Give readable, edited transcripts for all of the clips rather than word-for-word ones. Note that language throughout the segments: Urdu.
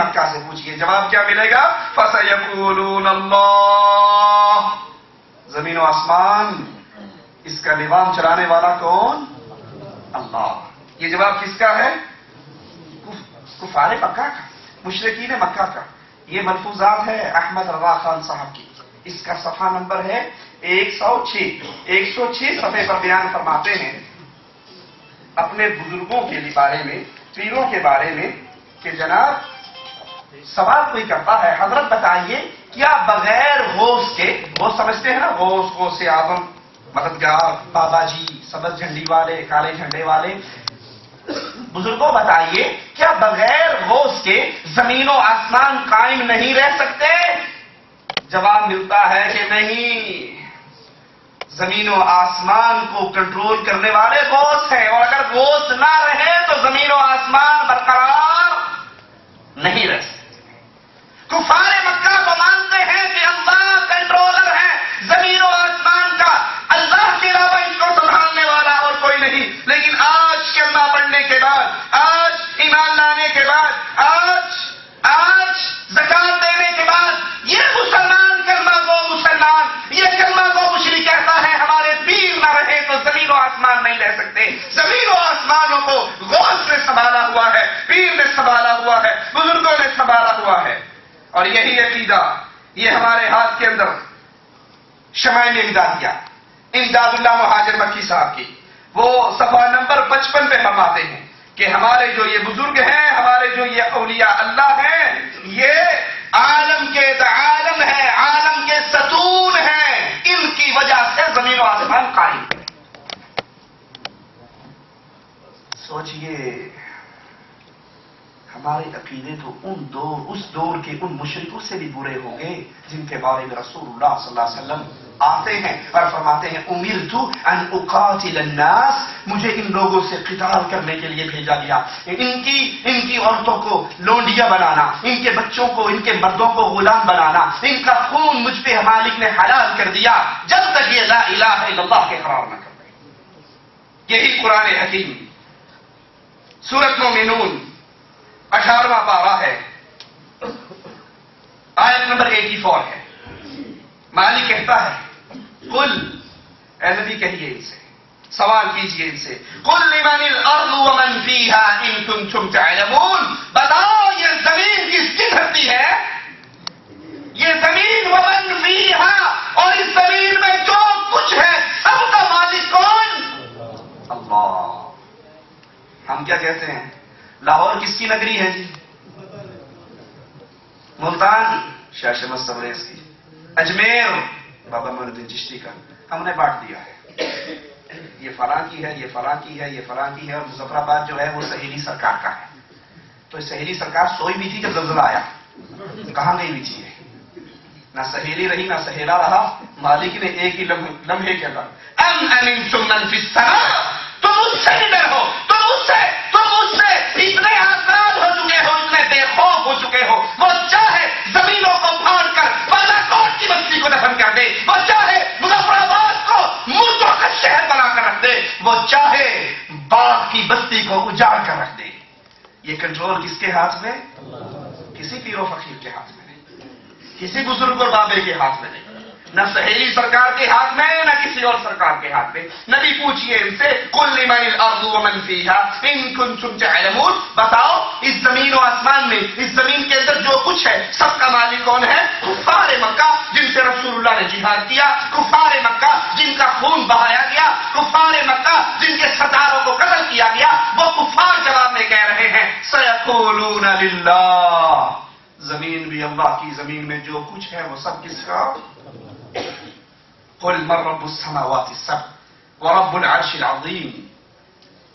مکہ سے پوچھئے جواب کیا ملے گا؟ فَسَيَقُولُونَ اللَّهُ، زمین و آسمان اس کا نظام چلانے والا کون؟ اللہ۔ یہ جواب کس کا ہے؟ کفار مکہ کا، مشرکین مکہ کا۔ یہ ملفوظات ہے احمد رضا خان صاحب کی، اس کا صفحہ نمبر ہے 106 صفحے پر بیان فرماتے ہیں اپنے بزرگوں کے بارے میں، پیروں کے بارے میں، کہ جناب سوال کوئی کرتا ہے حضرت بتائیے کیا بغیر غوث کے، غوث سمجھتے ہیں نا، غوث اعظم، مددگار، بابا جی، سبز جھنڈی والے، کالے جھنڈے والے، بزرگوں بتائیے کیا بغیر غوث کے زمین و آسمان قائم نہیں رہ سکتے؟ جواب ملتا ہے کہ نہیں، زمین و آسمان کو کنٹرول کرنے والے غوث ہیں، اور اگر غوث نہ رہے تو زمین و آسمان برقرار نہیں رہ سکتے۔ کفار مکہ کو مانتے ہیں کہ اللہ کنٹرولر ہے زمین و آسمان کا، اللہ کے علاوہ اس کو سنبھالنے والا اور کوئی نہیں، لیکن آج کلمہ پڑھنے کے بعد، آج ایمان لانے کے بعد، آج زکات دینے کے بعد یہ مسلمان کلمہ گو مسلمان، یہ کلمہ گو مشرک کہتا ہے ہمارے پیر نہ رہے تو زمین و آسمان نہیں رہ سکتے۔ زمین و آسمانوں کو غوث نے سنبھالا ہوا ہے، پیر نے سنبھالا ہوا ہے، بزرگوں نے سنبھالا ہوا ہے، اور یہی عقیدہ یہ ہمارے ہاتھ کے اندر شمائل امدادیہ، امداد اللہ مہاجر مکی صاحب کی، وہ صفحہ نمبر 55 پہ فرماتے ہیں کہ ہمارے جو یہ بزرگ ہیں، ہمارے جو یہ اولیاء اللہ ہیں، یہ عالم کے عالم ہے، عالم کے ستون ہیں، ان کی وجہ سے زمین و آسمان قائم ہے۔ سوچئے ہمارے عقیدے تو اس دور کے ان مشرکوں سے بھی برے ہوں گے جن کے بارے میں رسول اللہ صلی اللہ علیہ وسلم آتے ہیں اور فرماتے ہیں امرت ان اقاتل الناس، مجھے ان لوگوں سے قتال کرنے کے لیے بھیجا گیا، ان کی عورتوں کو لونڈیاں بنانا، ان کے بچوں کو، ان کے مردوں کو غلام بنانا، ان کا خون مجھ پہ مالک نے حلال کر دیا جب تک یہ لا الہ الا اللہ کے قرار نہ کر دے۔ یہی قرآن حکیم سورۃ مومنون 18واں پارہ ہے، آیت نمبر 84 ہے۔ مالک کہتا ہے قل، اے نبی کہیے ان سے، سوال کیجئے ان سے، قل لمن الارض ومن فیہا ان کنتم تعلمون، بتاؤ یہ زمین کس کی دھرتی ہے؟ یہ زمین ومن فیہا، اور اس زمین میں جو کچھ ہے سب کا مالک کون؟ اللہ۔ ہم کیا کہتے ہیں؟ لاہور کس کی نگری ہے جی؟ ملتان شاہ شمس تبریز کی، اجمیر بابا معین الدین چشتی کا، ہم نے بانٹ دیا ہے، یہ فلاں کی ہے، یہ فلاں کی ہے، یہ فلاں کی ہے، اور مظفر آباد جو ہے وہ سہیلی سرکار کا ہے۔ تو سہیلی سرکار سوئی بھی تھی جب زلزلہ آیا، کہاں گئی بھی تھی؟ نہ سہیلی رہی نہ سہیلا رہا، مالک نے ایک ہی لمحے کے اندر ام امنتم من فی السماء، تم اس سے ڈر ہو، تم اس سے اتنے آزاد ہو چکے ہو، اتنے بے خوف ہو چکے ہو، وہ چاہے زمینوں کو پھاڑ کر بالاکوٹ کی بستی کو دفن کر دے، وہ چاہے مظفر آباد کو مردوں کا شہر بنا کر رکھ دے، وہ چاہے باغ کی بستی کو اجاڑ کر رکھ دے، یہ کنٹرول کس کے ہاتھ میں؟ کسی پیر و فقیر کے ہاتھ میں نہیں، کسی بزرگ اور بابے کے ہاتھ میں نہیں، نہ سہیلی سرکار کے ہاتھ میں نہ کسی اور سرکار کے ہاتھ میں۔ نبی پوچھئے ان سے قل لمن الارض ومن فیہا ان کنتم تعلمون، بتاؤ اس زمین و آسمان میں، اس زمین کے اندر جو کچھ ہے سب کا مالک کون ہے؟ کفار مکہ جن سے رسول اللہ نے جہاد کیا، کفار مکہ جن کا خون بہایا گیا، کفار مکہ جن کے ستاروں کو قتل کیا گیا، وہ کفار جواب میں کہہ رہے ہیں سیقولون للہ، زمین بھی اللہ کی، زمین میں جو کچھ ہے وہ سب کس کا؟ قل من رب السماوات السبع ورب العرش العظیم،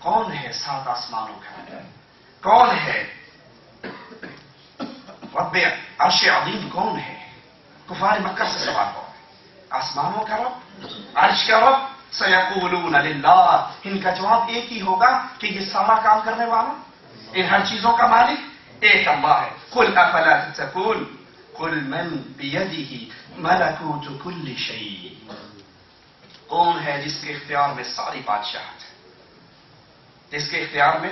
کون ہے 7 آسمانوں کا؟ کون ہے رب عرش عظیم؟ کون ہے؟ کفار مکہ سے سوال ہو، آسمانوں کا رب، عرش کا رب، سیقولون للہ، ان کا جواب ایک ہی ہوگا کہ یہ سارا کام کرنے والا، ان ہر چیزوں کا مالک ایک اللہ ہے۔ قل افلا تتقون قل من بیدہ ملکوت کل شیء، کون ہے جس کے اختیار میں ساری بادشاہت ہے، جس کے اختیار میں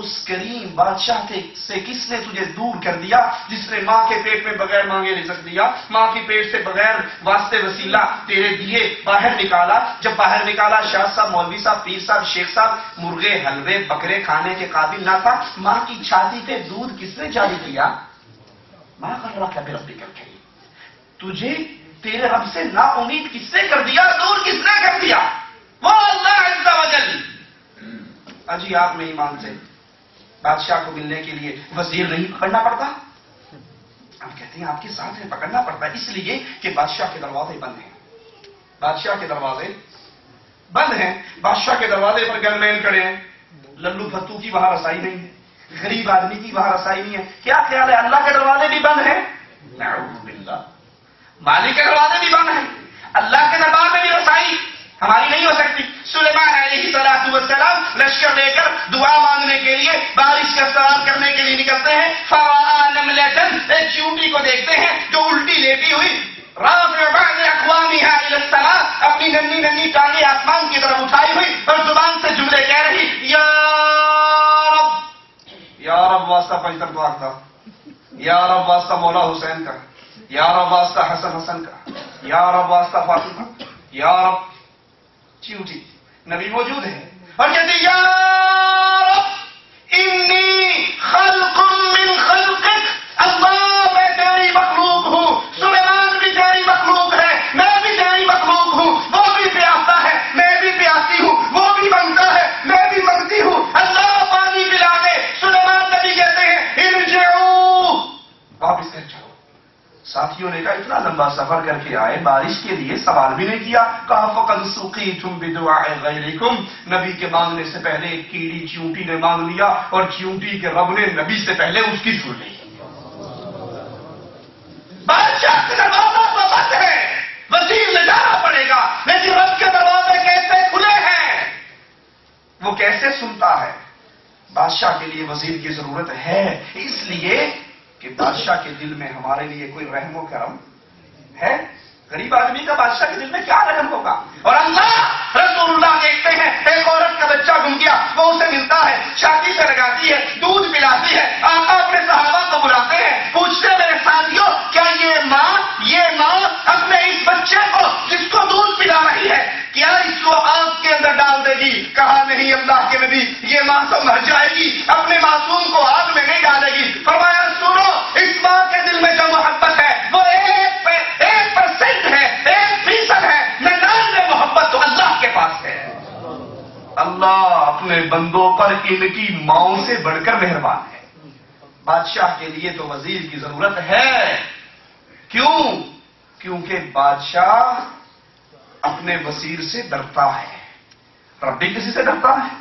اس کریم بادشاہ سے کس نے تجھے دور کر دیا جس نے ماں کے پیٹ میں بغیر مانگے رزق دیا، ماں کے پیٹ سے بغیر واسطے وسیلہ تیرے دیے باہر نکالا، جب باہر نکالا شاہ صاحب، مولوی صاحب، پیر صاحب، شیخ صاحب مرغے حلوے بکرے کھانے کے قابل نہ تھا، ماں کی چھاتی پہ دودھ کس نے جاری کیا؟ ماں غرک بربک الکریم، تجھے تیرے رب سے نا امید کس نے کر دیا، دور کس نے کر دیا؟ وہ اللہ عز و جل۔ اجی آپ میں ایمان سے بادشاہ کو ملنے کے لیے وزیر نہیں پکڑنا پڑتا؟ ہم کہتے ہیں آپ کے ساتھ میں پکڑنا پڑتا ہے، اس لیے کہ بادشاہ کے دروازے بند ہیں، بادشاہ کے دروازے بند ہیں، بادشاہ کے دروازے پر گن مین کھڑے ہیں، للو پھتو کی وہاں رسائی نہیں ہے، غریب آدمی کی وہاں رسائی نہیں ہے۔ کیا خیال ہے اللہ کے دروازے بھی بند ہیں؟ نعوذ باللہ، مالک کے دروازے بھی بند ہیں، اللہ کے دربار میں بھی رسائی ہماری نہیں ہو سکتی۔ سلیمان علیہ السلام لشکر لے کر دعا مانگنے کے لیے، بارش کا سوال کرنے کے لیے نکلتے ہیں، ایک چیونٹی کو دیکھتے ہیں جو الٹی لیٹی ہوئی اپنی ننھی ننھی ٹانگیں آسمان کی طرف اٹھائی ہوئی اور زبان سے جملے کہہ رہی، یا رب واسطہ پنجتر دعا کا، یا رب واسطہ مولا حسین کا، یا رب واسطہ حسن کا، یا رب واسطہ فاطمہ، یا رب۔ چیونٹی نبی موجود ہے اور کہتے یا رب انی خلق من خلقک، اللہ میں تیری مخلوق ہوں، سلیمان بھی تیری مخلوق ہے، میں بھی تیری مخلوق ہوں، وہ بھی پیاسا ہے میں بھی پیاسی ہوں، وہ بھی مانگتا ہے میں بھی مانگتی ہوں، اللہ پانی پلا دے۔ سلیمان نبی کہتے ہیں ارجعوا، واپس کر جاؤ۔ ساتھیوں نے کہا اتنا لمبا سفر کر کے آئے، بارش کے لیے سوال بھی نہیں کیا، کہا فقد سقیتم بدعاء غیرکم، نبی کے مانگنے سے پہلے ایک کیڑی چیونٹی نے مانگ لیا اور چیونٹی کے رب نے نبی سے پہلے اس کی سن لی۔ بادشاہ کے دروازہ تو بند ہے، وزیر لے جانا پڑے گا، لیکن رب کے دروازے کیسے کھلے ہیں؟ وہ کیسے سنتا ہے؟ بادشاہ کے لیے وزیر کی ضرورت ہے، اس لیے کہ بادشاہ کے دل میں ہمارے لیے کوئی رحم و کرم ہے؟ غریب آدمی کا بادشاہ کے دل میں کیا رحم ہوگا؟ اور اللہ رسول اللہ دیکھتے ہیں ایک عورت کا بچہ گم گیا، وہ اسے ملتا ہے، چھاتی سے لگاتی ہے، دودھ پلاتی ہے، آقا اپنے صحابہ کو بلاتے ہیں، پوچھتے ہیں میرے ساتھیوں کیا یہ ماں اپنے اس بچے کو جس کو دودھ پلا رہی ہے کیا اس کو آگ کے اندر ڈال دے گی؟ کہا نہیں اللہ کے نبی، یہ ماں تو مر جائے گی، اپنے معصوم کو آگ میں نہیں ڈالے گی۔ فرمایا سنو، اس ماں کے دل میں جو محبت ہے وہ 1% ہے، 1% ہے، 99 محبت تو اللہ کے پاس ہے۔ اللہ اپنے بندوں پر ان کی ماؤں سے بڑھ کر مہربان ہے۔ بادشاہ کے لیے تو وزیر کی ضرورت ہے، کیوں؟ کیونکہ بادشاہ اپنے وزیر سے ڈرتا ہے، رب بھی کسی سے ڈرتا ہے۔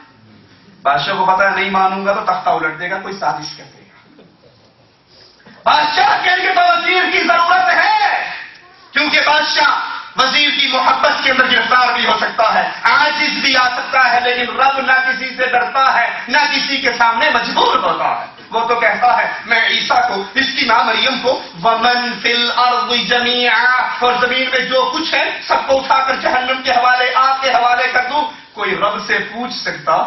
بادشاہ کو پتا ہے نہیں مانوں گا تو تختہ الٹ دے گا، کوئی سازش کر دے گا۔ بادشاہ کے لیے تو وزیر کی ضرورت ہے، کیونکہ بادشاہ وزیر کی محبت کے اندر گرفتار بھی ہو سکتا ہے، عاجز بھی آ سکتا ہے، لیکن رب نہ کسی سے ڈرتا ہے نہ کسی کے سامنے مجبور ہوتا ہے۔ وہ تو کہتا ہے میں عیسیٰ کو، اس کی ماں مریم کو، وَمَن فِي الْأَرْضِ جَمِيعًا، اور زمین میں جو کچھ ہے سب کو اٹھا کر جہنم کے حوالے، آگ کے حوالے کر دوں۔ کوئی رب سے پوچھ سکتا؟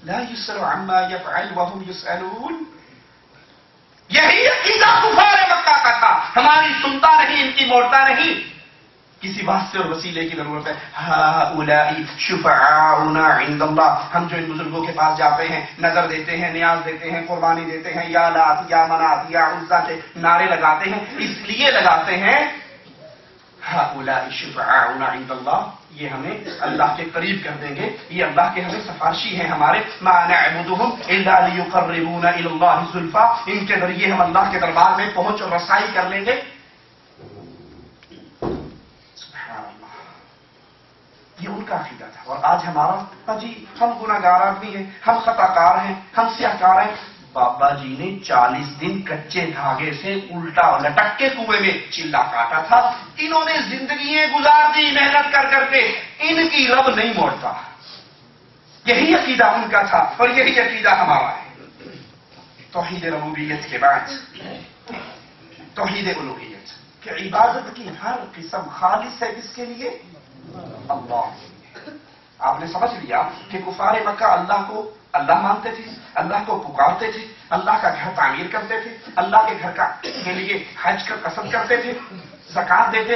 لا يسأل عما يفعل وهم يسألون۔ یہی عقیدہ کفار مکہ کا تھا، ہماری سنتا نہیں، ان کی موڑتا نہیں، کسی واسطے اور وسیلے کی ضرورت ہے۔ ہؤلاء شفعاؤنا عند اللہ، ہم جو ان بزرگوں کے پاس جاتے ہیں، نظر دیتے ہیں، نیاز دیتے ہیں، قربانی دیتے ہیں، یا لات یا منات یا عزا کے نعرے لگاتے ہیں، اس لیے لگاتے ہیں ہؤلاء شفعاؤنا عند اللہ، یہ ہمیں اللہ کے قریب کر دیں گے، یہ اللہ کے ہمیں سفارشی ہیں ہمارے، ما نعبدهم الا ليقربونا الى الله زلفى، ان کے ذریعے ہم اللہ کے دربار میں پہنچ اور رسائی کر لیں گے۔ یہ ان کا عقیدہ تھا، اور آج ہمارا جی ہم گناہگار آدمی ہیں، ہم خطا کار ہیں، ہم سیاہکار ہیں۔ بابا جی نے 40 دن کچے دھاگے سے الٹا لٹک کے کنویں میں چلا کاٹا تھا، انہوں نے زندگیاں گزار دی محنت کر کر کے، ان کی رب نہیں موڑتا۔ یہی عقیدہ ان کا تھا اور یہی عقیدہ ہمارا ہے۔ توحید ربوبیت کے بعد توحید الوہیت، کہ عبادت کی ہر قسم خالص ہے کس کے لیے؟ اللہ۔ آپ نے سمجھ لیا کہ کفار مکہ اللہ کو اللہ مانتے تھے، اللہ کو پکارتے تھے، اللہ کا گھر تعمیر کرتے تھے، اللہ کے گھر کے لیے حج کا قصد کرتے تھے، زکات دیتے